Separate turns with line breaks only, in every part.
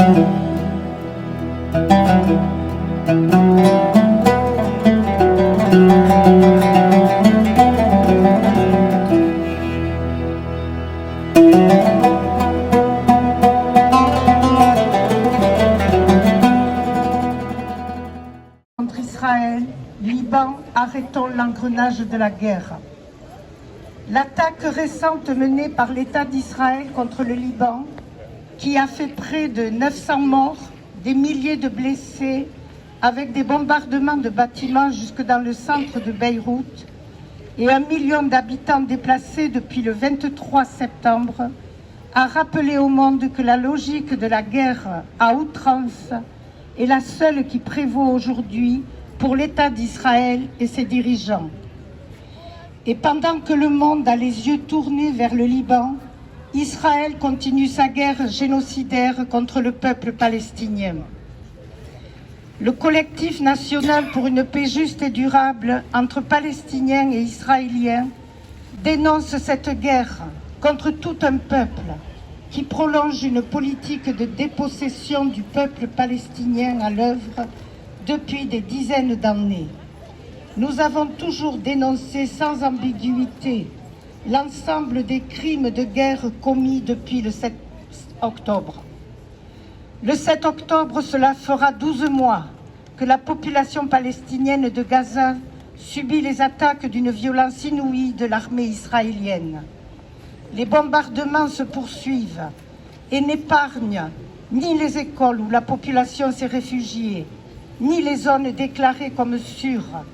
Entre Israël, Liban, arrêtons l'engrenage de la guerre. L'attaque récente menée par l'État d'Israël contre le Liban, qui a fait près de 900 morts, des milliers de blessés, avec des bombardements de bâtiments jusque dans le centre de Beyrouth, et 1 million d'habitants déplacés depuis le 23 septembre, a rappelé au monde que la logique de la guerre à outrance est la seule qui prévaut aujourd'hui pour l'État d'Israël et ses dirigeants. Et pendant que le monde a les yeux tournés vers le Liban, Israël continue sa guerre génocidaire contre le peuple palestinien. Le collectif national pour une paix juste et durable entre Palestiniens et Israéliens dénonce cette guerre contre tout un peuple qui prolonge une politique de dépossession du peuple palestinien à l'œuvre depuis des dizaines d'années. Nous avons toujours dénoncé sans ambiguïté l'ensemble des crimes de guerre commis depuis le 7 octobre. Le 7 octobre, cela fera 12 mois que la population palestinienne de Gaza subit les attaques d'une violence inouïe de l'armée israélienne. Les bombardements se poursuivent et n'épargnent ni les écoles où la population s'est réfugiée, ni les zones déclarées comme sûres,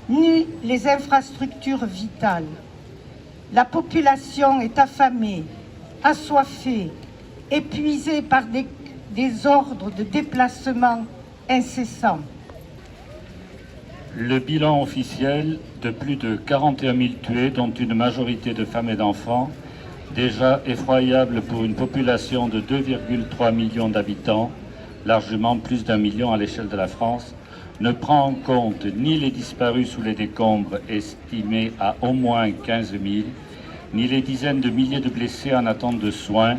ni les infrastructures vitales. La population est affamée, assoiffée, épuisée par des ordres de déplacement incessants.
Le bilan officiel de plus de 41 000 tués, dont une majorité de femmes et d'enfants, déjà effroyable pour une population de 2,3 millions d'habitants, largement plus d'1 million à l'échelle de la France, ne prend en compte ni les disparus sous les décombres estimés à au moins 15 000, ni les dizaines de milliers de blessés en attente de soins,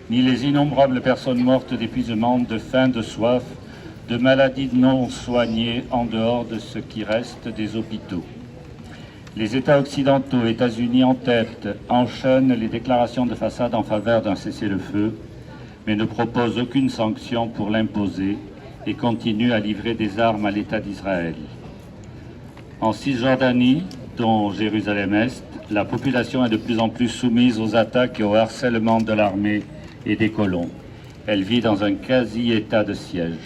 ni les innombrables personnes mortes d'épuisement, de faim, de soif, de maladies non soignées en dehors de ce qui reste des hôpitaux. Les États occidentaux, États-Unis en tête, enchaînent les déclarations de façade en faveur d'un cessez-le-feu, mais ne proposent aucune sanction pour l'imposer et continuent à livrer des armes à l'État d'Israël. En Cisjordanie, dont Jérusalem-Est, la population est de plus en plus soumise aux attaques et au harcèlement de l'armée et des colons. Elle vit dans un quasi-état de siège.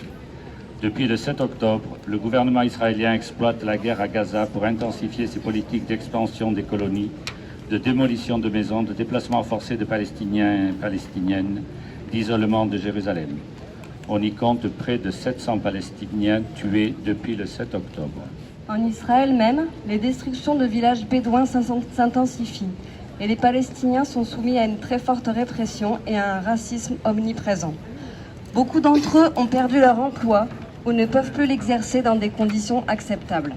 Depuis le 7 octobre, le gouvernement israélien exploite la guerre à Gaza pour intensifier ses politiques d'expansion des colonies, de démolition de maisons, de déplacement forcé de Palestiniens et Palestiniennes, d'isolement de Jérusalem. On y compte près de 700 Palestiniens tués depuis le 7 octobre.
En Israël même, les destructions de villages bédouins s'intensifient et les Palestiniens sont soumis à une très forte répression et à un racisme omniprésent. Beaucoup d'entre eux ont perdu leur emploi ou ne peuvent plus l'exercer dans des conditions acceptables.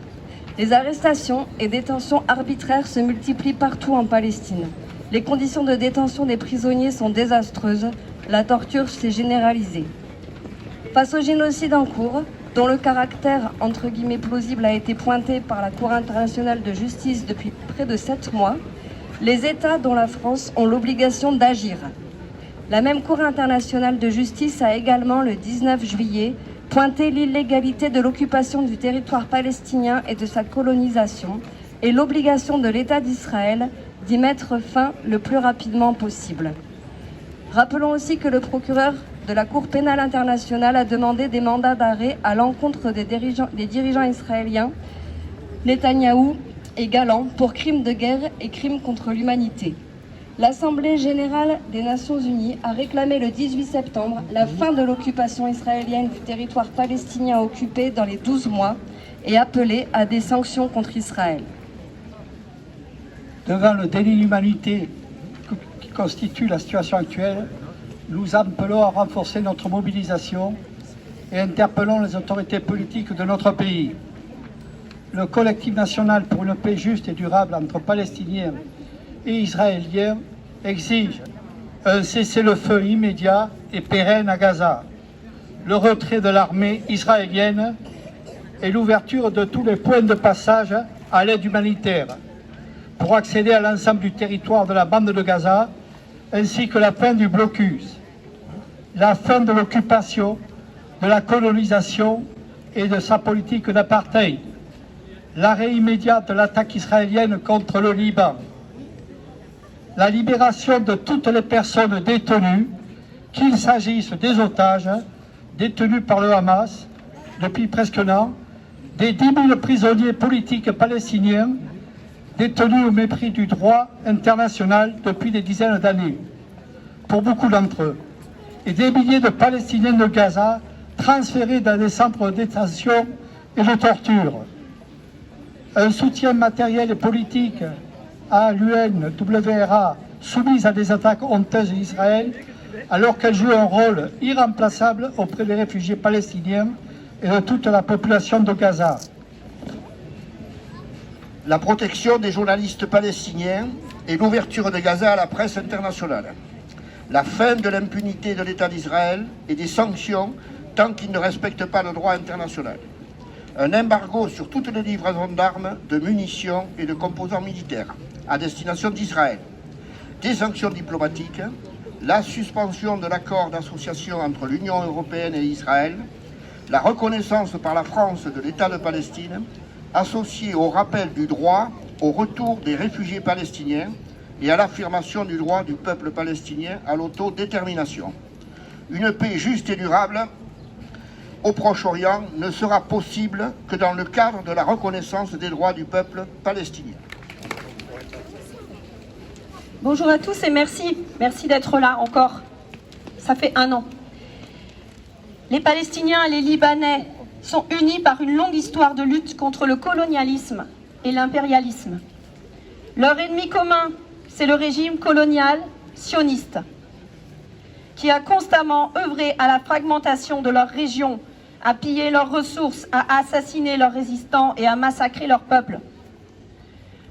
Les arrestations et détentions arbitraires se multiplient partout en Palestine. Les conditions de détention des prisonniers sont désastreuses, la torture s'est généralisée. Face au génocide en cours, dont le caractère entre guillemets plausible a été pointé par la Cour internationale de justice depuis près de 7 mois, les États, dont la France, ont l'obligation d'agir. La même Cour internationale de justice a également, le 19 juillet, pointé l'illégalité de l'occupation du territoire palestinien et de sa colonisation et l'obligation de l'État d'Israël d'y mettre fin le plus rapidement possible. Rappelons aussi que le procureur de la Cour pénale internationale a demandé des mandats d'arrêt à l'encontre des dirigeants israéliens, Netanyahou et Galland, pour crimes de guerre et crimes contre l'humanité. L'Assemblée générale des Nations unies a réclamé le 18 septembre la fin de l'occupation israélienne du territoire palestinien occupé dans les 12 mois et appelé à des sanctions contre Israël.
Devant le déni d'humanité qui constitue la situation actuelle, nous appelons à renforcer notre mobilisation et interpellons les autorités politiques de notre pays. Le collectif national pour une paix juste et durable entre Palestiniens et Israéliens exige un cessez-le-feu immédiat et pérenne à Gaza, le retrait de l'armée israélienne et l'ouverture de tous les points de passage à l'aide humanitaire pour accéder à l'ensemble du territoire de la bande de Gaza, ainsi que la fin du blocus, la fin de l'occupation, de la colonisation et de sa politique d'apartheid, l'arrêt immédiat de l'attaque israélienne contre le Liban, la libération de toutes les personnes détenues, qu'il s'agisse des otages détenus par le Hamas depuis presque un an, des 10 000 prisonniers politiques palestiniens détenus au mépris du droit international depuis des dizaines d'années, pour beaucoup d'entre eux, et des milliers de Palestiniens de Gaza transférés dans des centres de détention et de torture. Un soutien matériel et politique à l'UNRWA soumise à des attaques honteuses d'Israël, alors qu'elle joue un rôle irremplaçable auprès des réfugiés palestiniens et de toute la population de Gaza.
La protection des journalistes palestiniens et l'ouverture de Gaza à la presse internationale. La fin de l'impunité de l'État d'Israël et des sanctions tant qu'il ne respecte pas le droit international. Un embargo sur toutes les livraisons d'armes, de munitions et de composants militaires à destination d'Israël. Des sanctions diplomatiques, la suspension de l'accord d'association entre l'Union européenne et Israël, la reconnaissance par la France de l'État de Palestine, associée au rappel du droit au retour des réfugiés palestiniens et à l'affirmation du droit du peuple palestinien à l'autodétermination. Une paix juste et durable au Proche-Orient ne sera possible que dans le cadre de la reconnaissance des droits du peuple palestinien.
Bonjour à tous et merci d'être là encore. Ça fait un an. Les Palestiniens et les Libanais sont unis par une longue histoire de lutte contre le colonialisme et l'impérialisme. Leur ennemi commun, c'est le régime colonial sioniste, qui a constamment œuvré à la fragmentation de leur région, à piller leurs ressources, à assassiner leurs résistants et à massacrer leur peuple.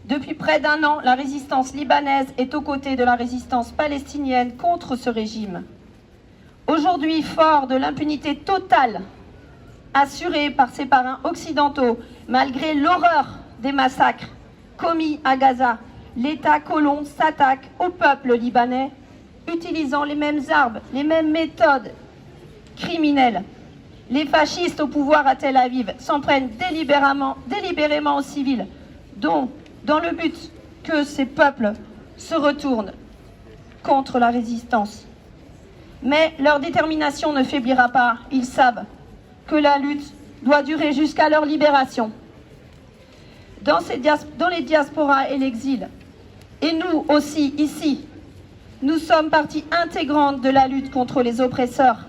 Depuis près d'un an, la résistance libanaise est aux côtés de la résistance palestinienne contre ce régime. Aujourd'hui, fort de l'impunité totale assurée par ses parrains occidentaux, malgré l'horreur des massacres commis à Gaza, l'État colon s'attaque au peuple libanais, utilisant les mêmes armes, les mêmes méthodes criminelles. Les fascistes au pouvoir à Tel Aviv s'en prennent délibérément aux civils, dans le but que ces peuples se retournent contre la résistance. Mais leur détermination ne faiblira pas. Ils savent que la lutte doit durer jusqu'à leur libération. Dans les diasporas et l'exil, et nous aussi ici, nous sommes partie intégrante de la lutte contre les oppresseurs.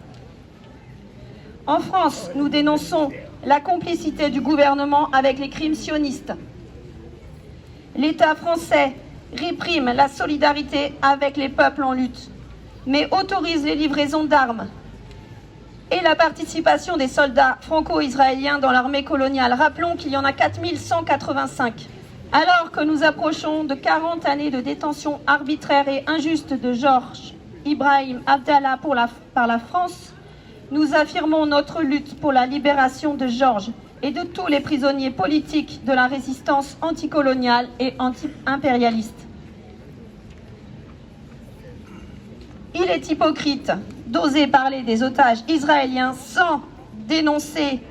En France, nous dénonçons la complicité du gouvernement avec les crimes sionistes. L'État français réprime la solidarité avec les peuples en lutte, mais autorise les livraisons d'armes et la participation des soldats franco-israéliens dans l'armée coloniale. Rappelons qu'il y en a 4185. Alors que nous approchons de 40 années de détention arbitraire et injuste de Georges Ibrahim Abdallah par la France, nous affirmons notre lutte pour la libération de Georges et de tous les prisonniers politiques de la résistance anticoloniale et anti-impérialiste. Il est hypocrite d'oser parler des otages israéliens sans dénoncer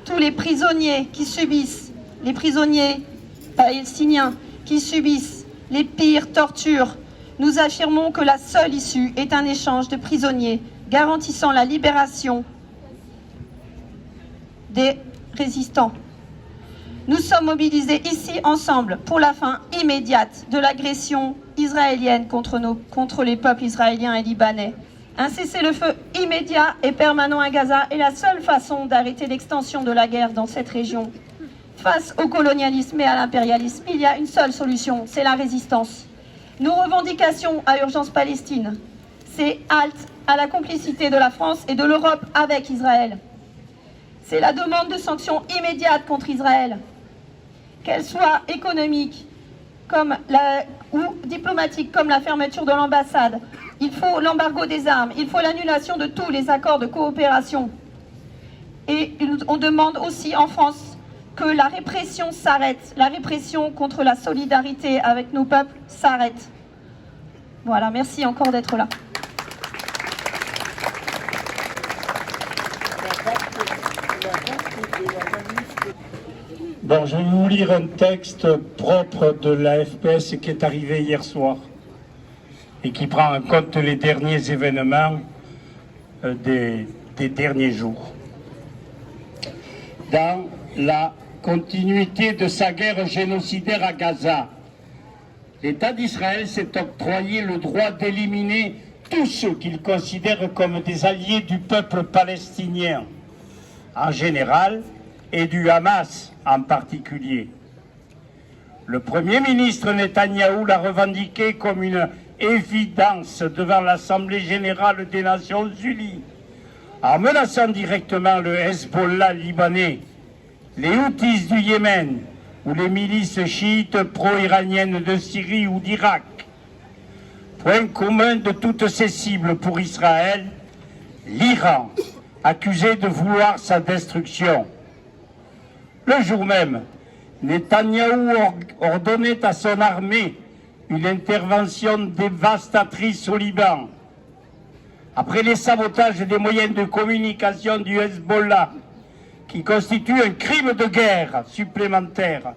tous les prisonniers qui subissent, les prisonniers palestiniens qui subissent les pires tortures. Nous affirmons que la seule issue est un échange de prisonniers garantissant la libération des résistants. Nous sommes mobilisés ici ensemble pour la fin immédiate de l'agression israélienne contre les peuples israéliens et libanais. Un cessez-le-feu immédiat et permanent à Gaza est la seule façon d'arrêter l'extension de la guerre dans cette région. Face au colonialisme et à l'impérialisme, il y a une seule solution, c'est la résistance. Nos revendications à Urgence Palestine, c'est halte à la complicité de la France et de l'Europe avec Israël. C'est la demande de sanctions immédiates contre Israël, qu'elles soient économiques ou diplomatiques, comme la fermeture de l'ambassade, Il faut l'embargo des armes, il faut l'annulation de tous les accords de coopération. Et on demande aussi en France que la répression s'arrête, la répression contre la solidarité avec nos peuples s'arrête. Voilà, merci encore d'être là.
Bon, je vais vous lire un texte propre de la FPS qui est arrivé hier soir et qui prend en compte les derniers événements des derniers jours. Dans la continuité de sa guerre génocidaire à Gaza, l'État d'Israël s'est octroyé le droit d'éliminer tous ceux qu'il considère comme des alliés du peuple palestinien en général et du Hamas en particulier. Le Premier ministre Netanyahou l'a revendiqué comme une évidence devant l'Assemblée générale des Nations unies, en menaçant directement le Hezbollah libanais, les Houthis du Yémen ou les milices chiites pro-iraniennes de Syrie ou d'Irak. Point commun de toutes ces cibles pour Israël, l'Iran, accusé de vouloir sa destruction. Le jour même, Netanyahou ordonnait à son armée une intervention dévastatrice au Liban. Après les sabotages des moyens de communication du Hezbollah, qui constitue un crime de guerre supplémentaire,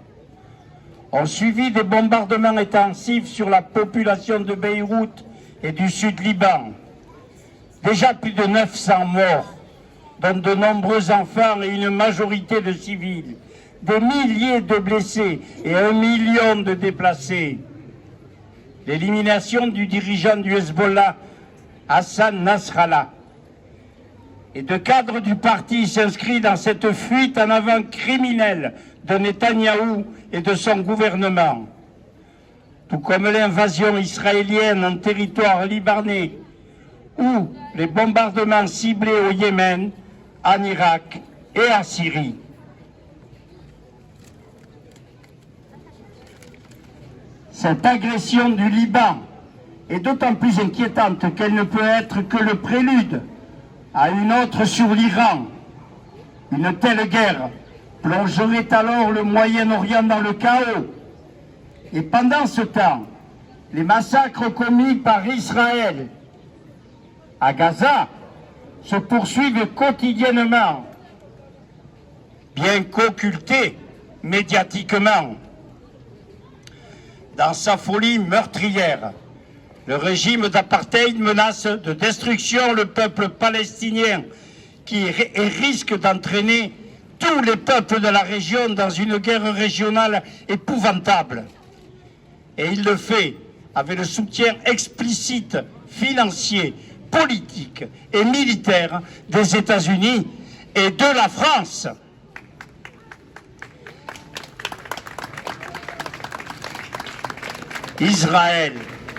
ont suivi des bombardements intensifs sur la population de Beyrouth et du Sud-Liban. Déjà plus de 900 morts, dont de nombreux enfants et une majorité de civils, des milliers de blessés et 1 million de déplacés. L'élimination du dirigeant du Hezbollah, Hassan Nasrallah, et de cadres du parti s'inscrit dans cette fuite en avant criminelle de Netanyahou et de son gouvernement, tout comme l'invasion israélienne en territoire libanais ou les bombardements ciblés au Yémen, en Irak et en Syrie. Cette agression du Liban est d'autant plus inquiétante qu'elle ne peut être que le prélude à une autre sur l'Iran. Une telle guerre plongerait alors le Moyen-Orient dans le chaos. Et pendant ce temps, les massacres commis par Israël à Gaza se poursuivent quotidiennement, bien qu'occultés médiatiquement. Dans sa folie meurtrière, le régime d'apartheid menace de destruction le peuple palestinien qui risque d'entraîner tous les peuples de la région dans une guerre régionale épouvantable. Et il le fait avec le soutien explicite, financier, politique et militaire des États-Unis et de la France. Israël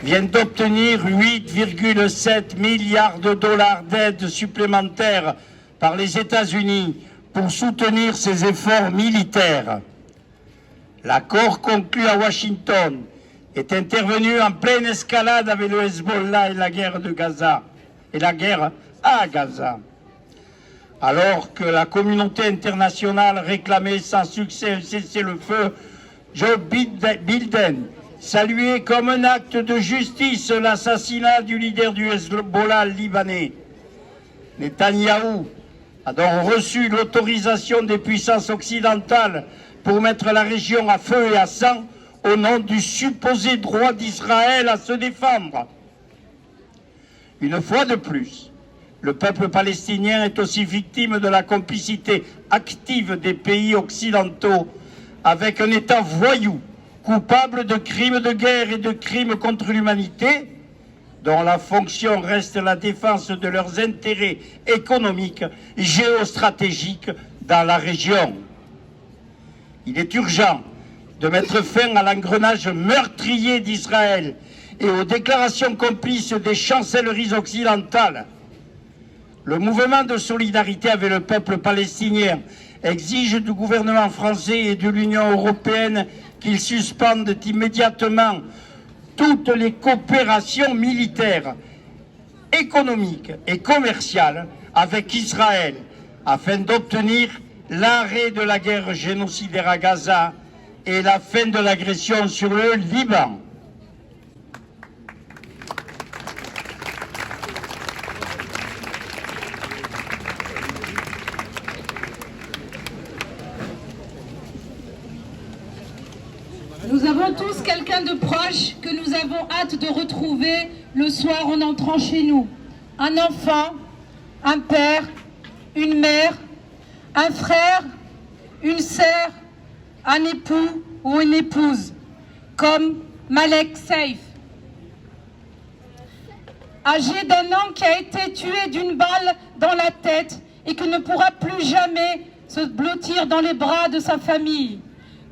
vient d'obtenir 8,7 milliards de dollars d'aide supplémentaires par les États-Unis pour soutenir ses efforts militaires. L'accord conclu à Washington est intervenu en pleine escalade avec le Hezbollah et la guerre de Gaza, et la guerre à Gaza. Alors que la communauté internationale réclamait sans succès un cessez-le-feu, Joe Biden saluait comme un acte de justice l'assassinat du leader du Hezbollah libanais. Netanyahou a donc reçu l'autorisation des puissances occidentales pour mettre la région à feu et à sang au nom du supposé droit d'Israël à se défendre. Une fois de plus, le peuple palestinien est aussi victime de la complicité active des pays occidentaux avec un État voyou, coupable de crimes de guerre et de crimes contre l'humanité, dont la fonction reste la défense de leurs intérêts économiques et géostratégiques dans la région. Il est urgent de mettre fin à l'engrenage meurtrier d'Israël et aux déclarations complices des chancelleries occidentales. Le mouvement de solidarité avec le peuple palestinien exige du gouvernement français et de l'Union européenne qu'ils suspendent immédiatement toutes les coopérations militaires économique et commerciale avec Israël afin d'obtenir l'arrêt de la guerre génocidaire à Gaza et la fin de l'agression sur le Liban.
Nous avons tous quelqu'un de proche que nous avons hâte de retrouver le soir en entrant chez nous. Un enfant, un père, une mère, un frère, une sœur, un époux ou une épouse, comme Malek Seif, âgé d'1 an qui a été tué d'une balle dans la tête et qui ne pourra plus jamais se blottir dans les bras de sa famille.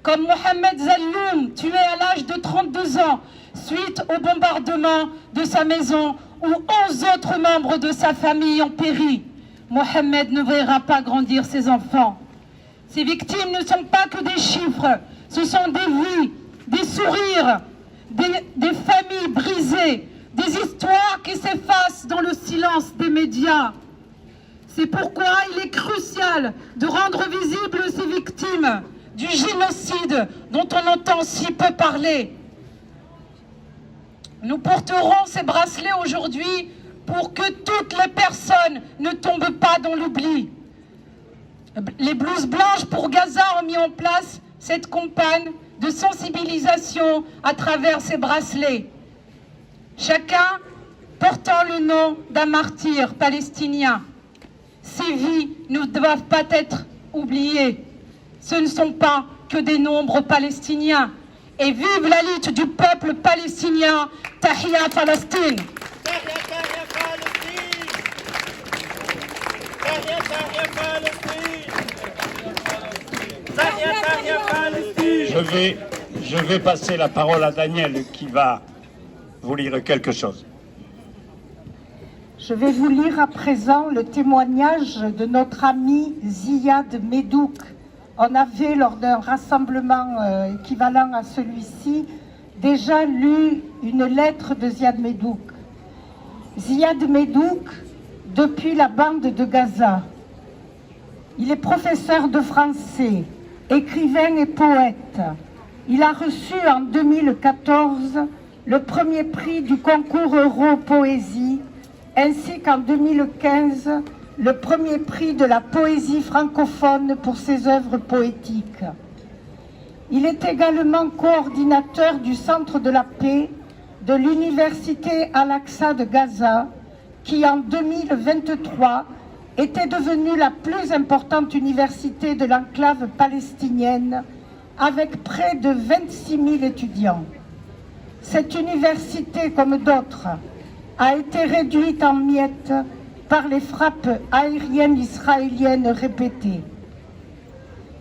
Comme Mohamed Zalloum, tué à l'âge de 32 ans, suite au bombardement de sa maison, où 11 autres membres de sa famille ont péri. Mohamed ne verra pas grandir ses enfants. Ces victimes ne sont pas que des chiffres, ce sont des vies, des sourires, des familles brisées, des histoires qui s'effacent dans le silence des médias. C'est pourquoi il est crucial de rendre visibles ces victimes du génocide dont on entend si peu parler. Nous porterons ces bracelets aujourd'hui pour que toutes les personnes ne tombent pas dans l'oubli. Les blouses blanches pour Gaza ont mis en place cette campagne de sensibilisation à travers ces bracelets. Chacun portant le nom d'un martyr palestinien. Ces vies ne doivent pas être oubliées. Ce ne sont pas que des nombres palestiniens. Et vive la lutte du peuple palestinien. Tahia Palestine.
Je vais passer la parole à Daniel qui va vous lire quelque chose.
Je vais vous lire à présent le témoignage de notre ami Ziad Medouk. On avait, lors d'un rassemblement équivalent à celui-ci, déjà lu une lettre de Ziad Medouk. Ziad Medouk, depuis la bande de Gaza. Il est professeur de français, écrivain et poète. Il a reçu en 2014 le premier prix du concours Euro Poésie, ainsi qu'en 2015 le premier prix de la poésie francophone pour ses œuvres poétiques. Il est également coordinateur du Centre de la paix de l'Université Al-Aqsa de Gaza, qui en 2023 était devenue la plus importante université de l'enclave palestinienne, avec près de 26 000 étudiants. Cette université, comme d'autres, a été réduite en miettes par les frappes aériennes israéliennes répétées.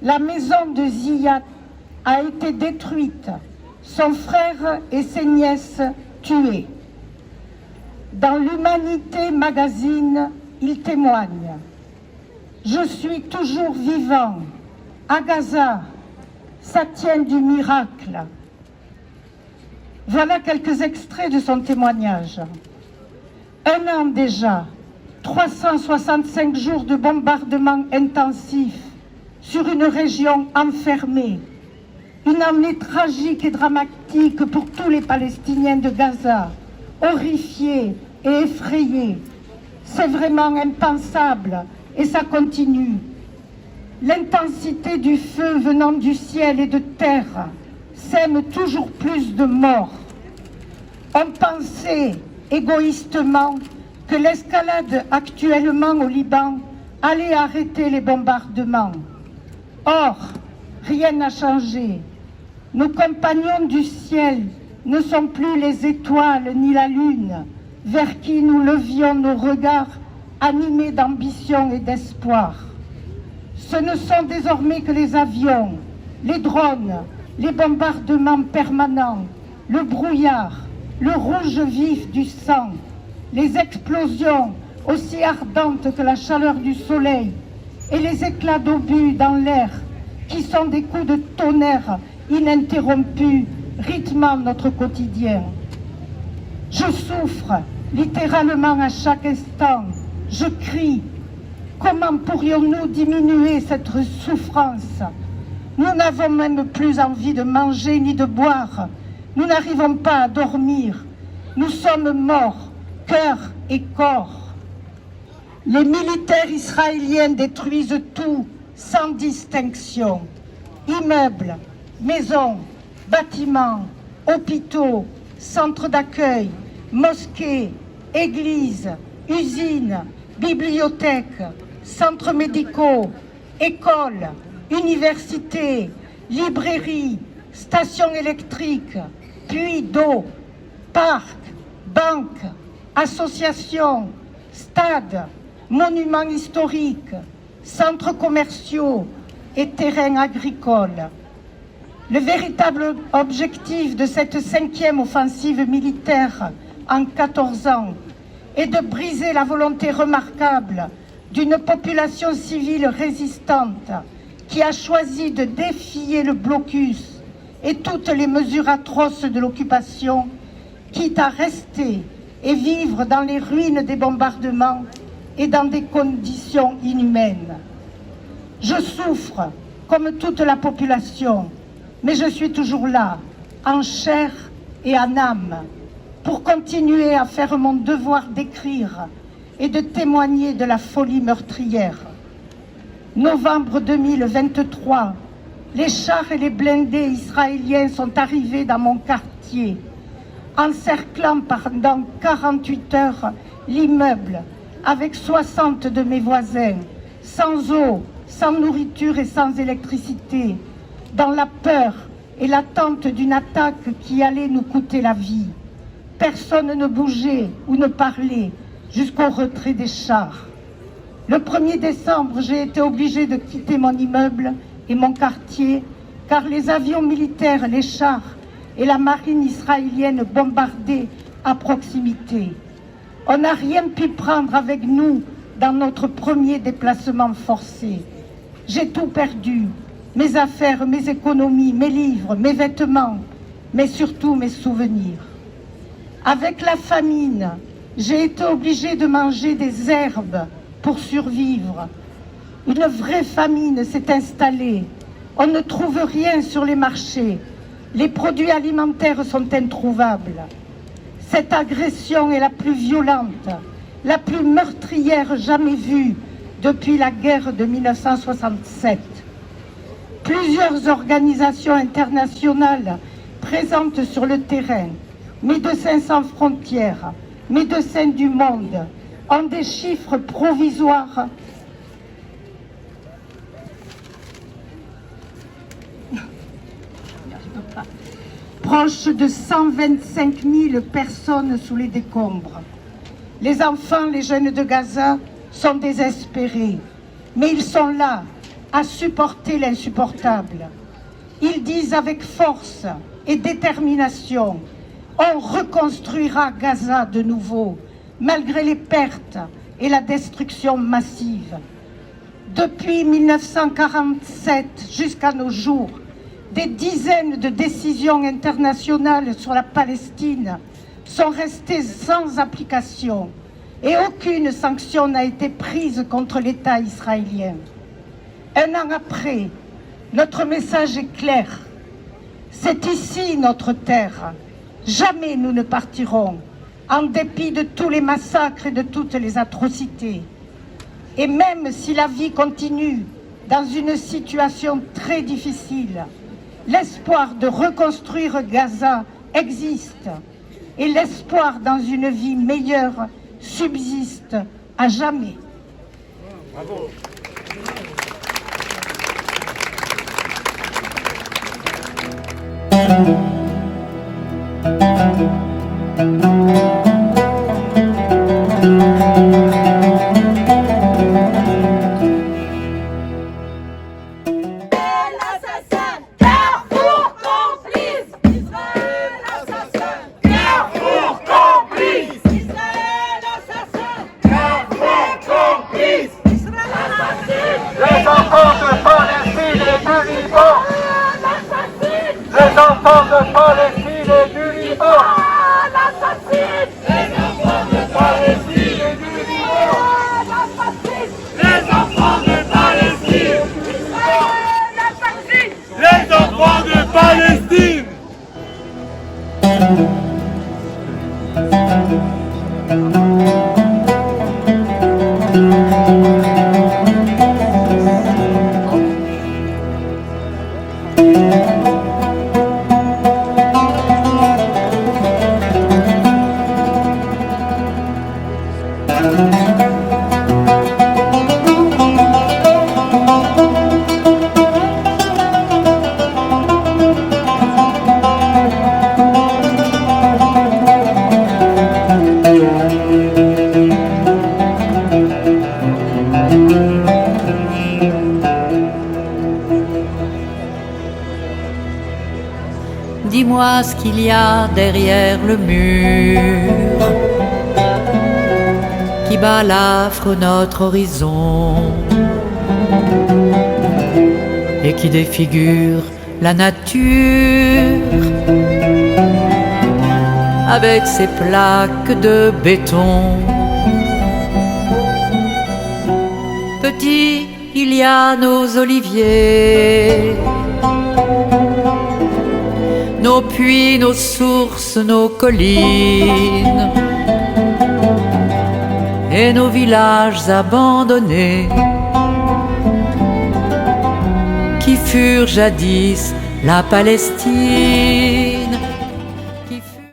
La maison de Ziad a été détruite, son frère et ses nièces tués. Dans l'Humanité Magazine, il témoigne « Je suis toujours vivant. À Gaza, ça tient du miracle. » Voilà quelques extraits de son témoignage. 1 an déjà, 365 jours de bombardements intensifs sur une région enfermée. Une année tragique et dramatique pour tous les Palestiniens de Gaza, horrifiés et effrayés. C'est vraiment impensable et ça continue. L'intensité du feu venant du ciel et de terre sème toujours plus de morts. On pensait égoïstement que l'escalade actuellement au Liban allait arrêter les bombardements. Or, rien n'a changé. Nos compagnons du ciel ne sont plus les étoiles ni la lune, vers qui nous levions nos regards animés d'ambition et d'espoir. Ce ne sont désormais que les avions, les drones, les bombardements permanents, le brouillard, le rouge vif du sang, les explosions aussi ardentes que la chaleur du soleil et les éclats d'obus dans l'air qui sont des coups de tonnerre ininterrompus rythmant notre quotidien. Je souffre Littéralement à chaque instant, je crie. Comment pourrions-nous diminuer cette souffrance? Nous n'avons même plus envie de manger ni de boire. Nous n'arrivons pas à dormir. Nous sommes morts, cœur et corps. Les militaires israéliens détruisent tout, sans distinction. Immeubles, maisons, bâtiments, hôpitaux, centres d'accueil, mosquées, églises, usines, bibliothèques, centres médicaux, écoles, universités, librairies, stations électriques, puits d'eau, parcs, banques, associations, stades, monuments historiques, centres commerciaux et terrains agricoles. Le véritable objectif de cette 5e offensive militaire en 14 ans est de briser la volonté remarquable d'une population civile résistante qui a choisi de défier le blocus et toutes les mesures atroces de l'occupation, quitte à rester et vivre dans les ruines des bombardements et dans des conditions inhumaines. Je souffre, comme toute la population, mais je suis toujours là, en chair et en âme, pour continuer à faire mon devoir d'écrire et de témoigner de la folie meurtrière. Novembre 2023, les chars et les blindés israéliens sont arrivés dans mon quartier, encerclant pendant 48 heures l'immeuble avec 60 de mes voisins, sans eau, sans nourriture et sans électricité, dans la peur et l'attente d'une attaque qui allait nous coûter la vie. Personne ne bougeait ou ne parlait jusqu'au retrait des chars. Le 1er décembre, j'ai été obligée de quitter mon immeuble et mon quartier car les avions militaires, les chars et la marine israélienne bombardaient à proximité. On n'a rien pu prendre avec nous dans notre premier déplacement forcé. J'ai tout perdu, mes affaires, mes économies, mes livres, mes vêtements, mais surtout mes souvenirs. Avec la famine, j'ai été obligée de manger des herbes pour survivre. Une vraie famine s'est installée. On ne trouve rien sur les marchés. Les produits alimentaires sont introuvables. Cette agression est la plus violente, la plus meurtrière jamais vue depuis la guerre de 1967. Plusieurs organisations internationales présentes sur le terrain, Médecins sans frontières, Médecins du monde, ont des chiffres provisoires proches de 125 000 personnes sous les décombres. Les enfants, les jeunes de Gaza sont désespérés, mais ils sont là à supporter l'insupportable. Ils disent avec force et détermination: on reconstruira Gaza de nouveau, malgré les pertes et la destruction massive. Depuis 1947 jusqu'à nos jours, des dizaines de décisions internationales sur la Palestine sont restées sans application et aucune sanction n'a été prise contre l'État israélien. Un an après, notre message est clair. C'est ici notre terre. Jamais nous ne partirons, en dépit de tous les massacres et de toutes les atrocités. Et même si la vie continue dans une situation très difficile, l'espoir de reconstruire Gaza existe et l'espoir dans une vie meilleure subsiste à jamais. Bravo.
Les enfants de Palestine et du Liban. dis-moi ce qu'il y a derrière le mur qui balafre notre horizon et qui défigure la nature avec ses plaques de béton. Petit, il y a nos oliviers, nos puits, nos sources, nos collines et nos villages abandonnés qui furent jadis la Palestine.